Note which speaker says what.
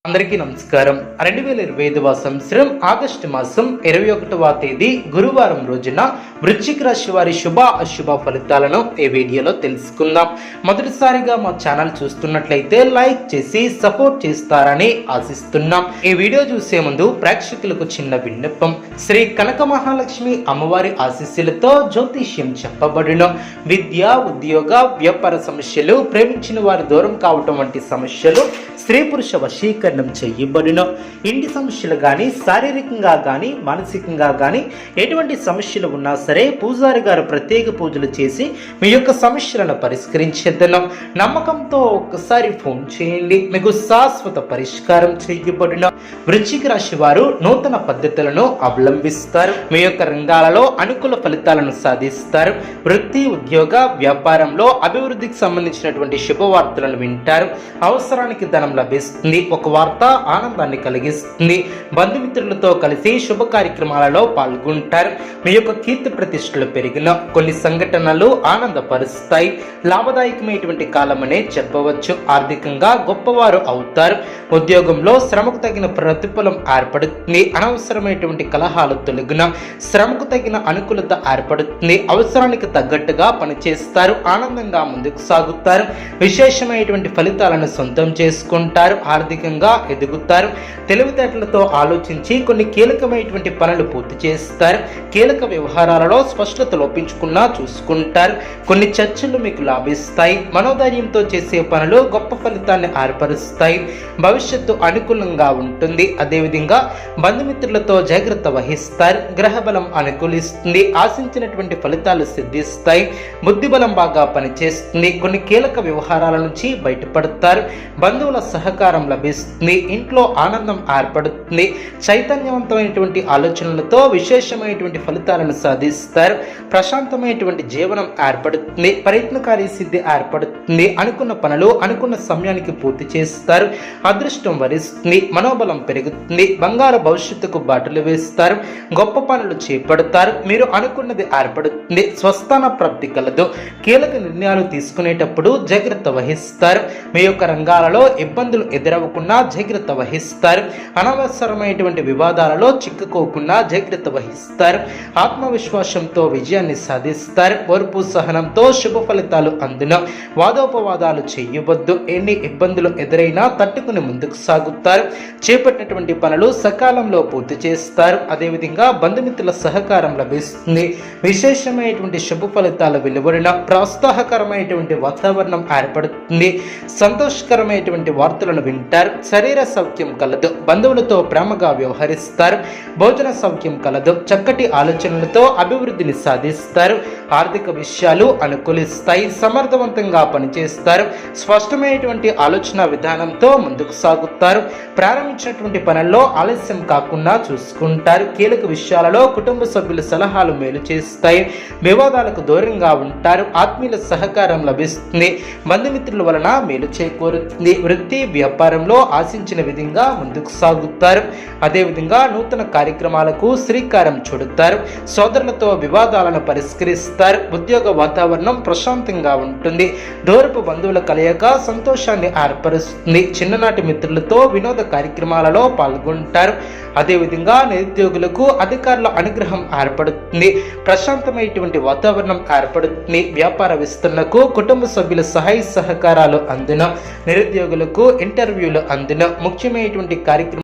Speaker 1: అందరికీ నమస్కారం. 2025వ సంవత్సరం ఆగస్టు మాసం 21వ తేదీ గురువారం రోజున వృశ్చిక రాశి వారి శుభ అశుభ ఫలితాలను ఈ వీడియోలో తెలుసుకుందాం. మొదటిసారిగా మా ఛానల్ చూస్తున్నట్లయితే లైక్ చేసి సపోర్ట్ చేస్తారని ఆశిస్తున్నాం. ఈ వీడియో చూసే ముందు ప్రేక్షకులకు చిన్న విన్నపం. శ్రీ కనక మహాలక్ష్మి అమ్మవారి ఆశీస్సులతో జ్యోతిష్యం చెప్పబడును. విద్య, ఉద్యోగ, వ్యాపార సమస్యలు, ప్రేమించిన వారు దూరం కావటం వంటి సమస్యలు, స్త్రీ పురుష వశీకరణ చేయబడును. ఇంటి సమస్యలు కానీ, శారీరకంగా కానీ, మానసికంగా కానీ ఎటువంటి సమస్యలు ఉన్నా సరే పూజారి గారు ప్రత్యేక పూజలు చేసి మీ యొక్క సమస్యలను పరిష్కరించేద్దాం. నమ్మకంతో ఒక్కసారి ఫోన్ చేయండి, మీకు శాశ్వత పరిష్కారం చేయబడును. వృశ్చిక రాశి వారు నూతన పద్ధతులను అవలంబిస్తారు. మీ యొక్క రంగాలలో అనుకూల ఫలితాలను సాధిస్తారు. వృత్తి, ఉద్యోగ, వ్యాపారంలో అభివృద్ధికి సంబంధించినటువంటి శుభవార్తలను వింటారు. అవసరానికి ధనం లభిస్తుంది. ఒక వార్త ఆనందాన్ని కలిగిస్తుంది. బంధుమిత్రులతో కలిసి శుభ కార్యక్రమాలలో పాల్గొంటారు. మీ యొక్క కీర్తి ప్రతిష్టలు పెరిగిన కొన్ని సంఘటనలు ఆనందపరుస్తాయి. లాభదాయకమైనటువంటి కాలమనే చెప్పవచ్చు. ఆర్థికంగా గొప్పవారు అవుతారు. ఉద్యోగంలో శ్రమకు తగిన ప్రతిఫలం ఏర్పడుతుంది. అనవసరమైనటువంటి కలహాలు తొలగిన శ్రమకు తగిన అనుకూలత ఏర్పడుతుంది. అవసరానికి తగ్గట్టుగా పనిచేస్తారు. ఆనందంగా ముందుకు సాగుతారు. విశేషమైనటువంటి ఫలితాలను సొంతం చేసుకుంటారు. ఆర్థికంగా ఎదుగుతారు. తెలివితేటలతో ఆలోచించి కొన్ని కీలకమైనటువంటి పనులు పూర్తి చేస్తారు. కీలక వ్యవహారాలలో స్పష్టత లోపించుకున్నా చూసుకుంటారు. కొన్ని చర్చలు మీకు లాభిస్తాయి. మనోధైర్యంతో చేసే పనులు గొప్ప ఫలితాన్ని ఏర్పరుస్తాయి. భవిష్యత్తు అనుకూలంగా ఉంటుంది. అదేవిధంగా బంధుమిత్రులతో జాగ్రత్త వహిస్తారు. గ్రహబలం అనుకూలిస్తుంది. ఆశించినటువంటి ఫలితాలు సిద్ధిస్తాయి. బుద్ధిబలం బాగా పనిచేస్తుంది. కొన్ని కీలక వ్యవహారాల నుంచి బయటపడతారు. బంధువుల సహకారం లభిస్తుంది. ఇంట్లో ఆనందం ఏర్పడుతుంది. చైతన్యవంతమైనటువంటి ఆలోచనలతో విశేషమైనటువంటి ఫలితాలను సాధిస్తారు. ప్రశాంతమైనటువంటి జీవనం ఏర్పడుతుంది. ప్రయత్నకారి సిద్ధి ఏర్పడుతుంది. అనుకున్న పనులు అనుకున్న సమయానికి పూర్తి చేస్తారు. అదృష్టం వరిస్తుంది. మనోబలం పెరుగుతుంది. బంగారు భవిష్యత్తుకు బాటలు వేస్తారు. గొప్ప పనులు చేపడతారు. మీరు అనుకున్నది ఏర్పడుతుంది. స్వస్థాన ప్రాప్తి కలదు. కీలక నిర్ణయాలు తీసుకునేటప్పుడు జాగ్రత్త వహిస్తారు. మీ యొక్క రంగాలలో ఇబ్బందులు ఎదురవ్వకుండా జాగ్రత్త వహిస్తారు. అనవసరమైనటువంటి వివాదాలలో చిక్కుకోకుండా జాగ్రత్త వహిస్తారు. ఆత్మవిశ్వాసంతో విజయాన్ని సాధిస్తారు. ఓర్పు సహనంతో శుభ ఫలితాలు అందున వాదోపవాదాలు చేయవద్దు. ఎన్ని ఇబ్బందులు ఎదురైనా తట్టుకుని ముందుకు సాగుతారు. చేపట్టినటువంటి పనులు సకాలంలో పూర్తి చేస్తారు. అదేవిధంగా బంధుమిత్రుల సహకారం లభిస్తుంది. విశేషమైనటువంటి శుభ ఫలితాలు వెలువడిన ప్రోత్సాహకరమైనటువంటి వాతావరణం ఏర్పడుతుంది. సంతోషకరమైనటువంటి వార్తలను వింటారు. శరీర సౌఖ్యం కలదు. బంధువులతో ప్రేమగా వ్యవహరిస్తారు. భోజన సౌఖ్యం కలదు. చక్కటి ఆలోచనలతో అభివృద్ధిని సాధిస్తారు. ఆర్థిక విషయాలు అనుకూలిస్తాయి. సమర్థవంతంగా పనిచేస్తారు. స్పష్టమైనటువంటి ఆలోచన విధానంతో ముందుకు సాగుతారు. ప్రారంభించినటువంటి పనుల్లో ఆలస్యం కాకుండా చూసుకుంటారు. కీలక విషయాలలో కుటుంబ సభ్యుల సలహాలు మేలు చేస్తాయి. వివాదాలకు దూరంగా ఉంటారు. ఆత్మీయుల సహకారం లభిస్తుంది. బంధుమిత్రుల వలన మేలు చేకూరుతుంది. వృత్తి, వ్యాపారంలో ఆశించిన విధంగా ముందుకు సాగుతారు. అదేవిధంగా నూతన కార్యక్రమాలకు శ్రీకారం చుడతారు. సోదరులతో వివాదాలను పరిష్కరిస్తారు. ఉద్యోగ వాతావరణం ప్రశాంతంగా ఉంటుంది. దూరపు బంధువుల కలయిక సంతోషాన్ని ఏర్పరుస్తుంది. చిన్ననాటి మిత్రులతో వినోద కార్యక్రమాలలో పాల్గొంటారు. అదేవిధంగా నిరుద్యోగులకు అధికారుల అనుగ్రహం ఏర్పడుతుంది. ప్రశాంతమైనటువంటి వాతావరణం ఏర్పడుతుంది. వ్యాపార విస్తరణకు కుటుంబ సభ్యుల సహాయ సహకారాలు అందున నిరుద్యోగులకు ఇంటర్వ్యూలు అందున ముఖ్యమైనటువంటి కార్యక్రమం